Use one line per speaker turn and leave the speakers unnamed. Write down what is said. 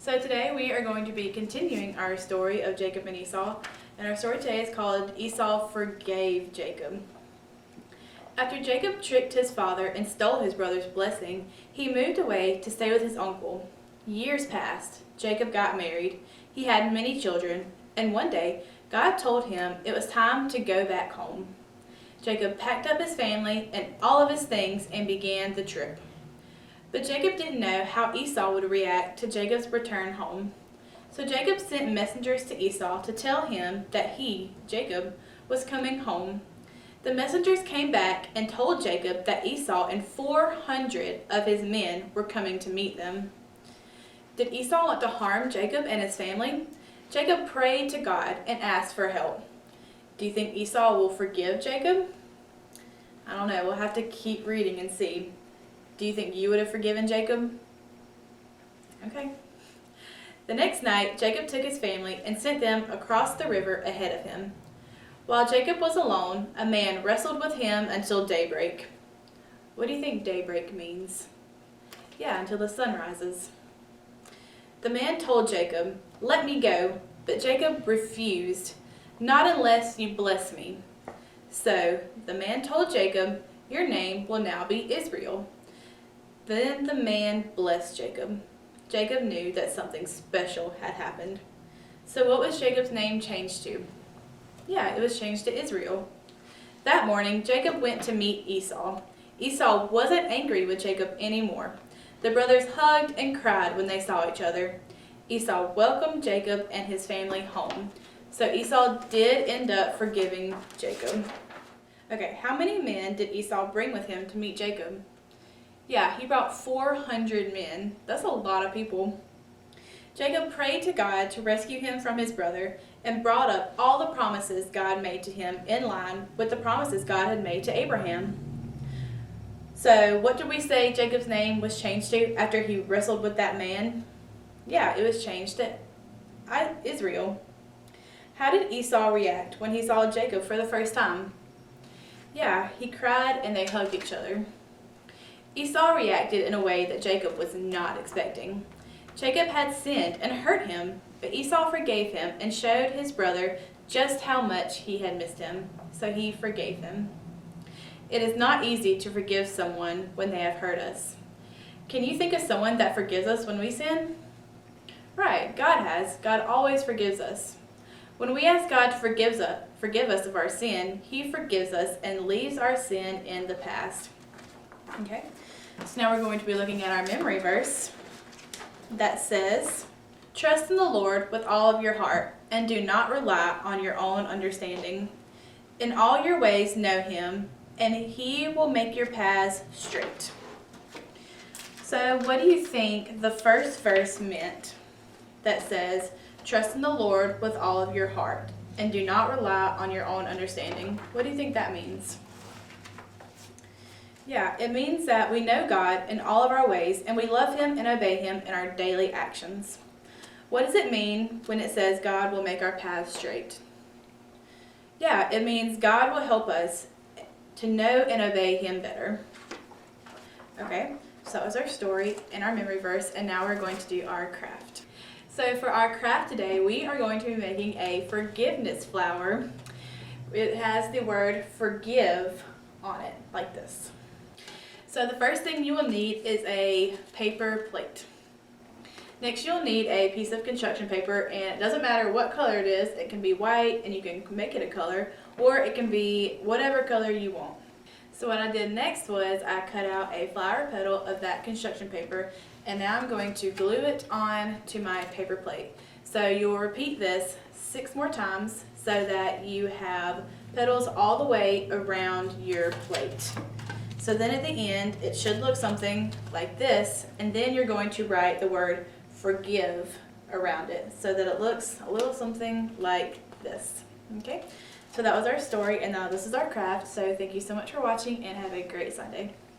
So today we are going to be continuing our story of Jacob and Esau, and our story today is called Esau Forgave Jacob. After Jacob tricked his father and stole his brother's blessing, he moved away to stay with his uncle. Years passed. Jacob got married. He had many children, and one day God told him it was time to go back home. Jacob packed up his family and all of his things and began the trip. But Jacob didn't know how Esau would react to Jacob's return home. So Jacob sent messengers to Esau to tell him that he, Jacob, was coming home. The messengers came back and told Jacob that Esau and 400 of his men were coming to meet them. Did Esau want to harm Jacob and his family? Jacob prayed to God and asked for help. Do you think Esau will forgive Jacob? I don't know. We'll have to keep reading and see. Do you think you would have forgiven Jacob? Okay. The next night, Jacob took his family and sent them across the river ahead of him. While Jacob was alone, a man wrestled with him until daybreak. What do you think daybreak means? Yeah, until the sun rises. The man told Jacob, "Let me go," but Jacob refused. "Not unless you bless me." So the man told Jacob, "Your name will now be Israel." Then the man blessed Jacob. Jacob knew that something special had happened. So what was Jacob's name changed to? Yeah, it was changed to Israel. That morning, Jacob went to meet Esau. Esau wasn't angry with Jacob anymore. The brothers hugged and cried when they saw each other. Esau welcomed Jacob and his family home. So Esau did end up forgiving Jacob. Okay, how many men did Esau bring with him to meet Jacob? Yeah, he brought 400 men. That's a lot of people. Jacob prayed to God to rescue him from his brother and brought up all the promises God made to him in line with the promises God had made to Abraham. So what did we say Jacob's name was changed to after he wrestled with that man? Yeah, it was changed to Israel. How did Esau react when he saw Jacob for the first time? Yeah, he cried and they hugged each other. Esau reacted in a way that Jacob was not expecting. Jacob had sinned and hurt him, but Esau forgave him and showed his brother just how much he had missed him, so he forgave him. It is not easy to forgive someone when they have hurt us. Can you think of someone that forgives us when we sin? Right, God has. God always forgives us. When we ask God to forgive us of our sin, He forgives us and leaves our sin in the past. Okay, so now we're going to be looking at our memory verse that says, "Trust in the Lord with all of your heart, and do not rely on your own understanding. In all your ways know Him, and He will make your paths straight." So what do you think the first verse meant that says, "Trust in the Lord with all of your heart, and do not rely on your own understanding"? What do you think that means? Yeah, it means that we know God in all of our ways, and we love Him and obey Him in our daily actions. What does it mean when it says God will make our paths straight? Yeah, it means God will help us to know and obey Him better. Okay, so that was our story and our memory verse, and now we're going to do our craft. So for our craft today, we are going to be making a forgiveness flower. It has the word forgive on it, like this. So the first thing you will need is a paper plate. Next you'll need a piece of construction paper, and it doesn't matter what color it is. It can be white and you can make it a color, or it can be whatever color you want. So what I did next was I cut out a flower petal of that construction paper, and now I'm going to glue it on to my paper plate. So you'll repeat this 6 more times so that you have petals all the way around your plate. So then at the end, it should look something like this, and then you're going to write the word forgive around it so that it looks a little something like this. Okay, so that was our story, and now this is our craft. So thank you so much for watching, and have a great Sunday.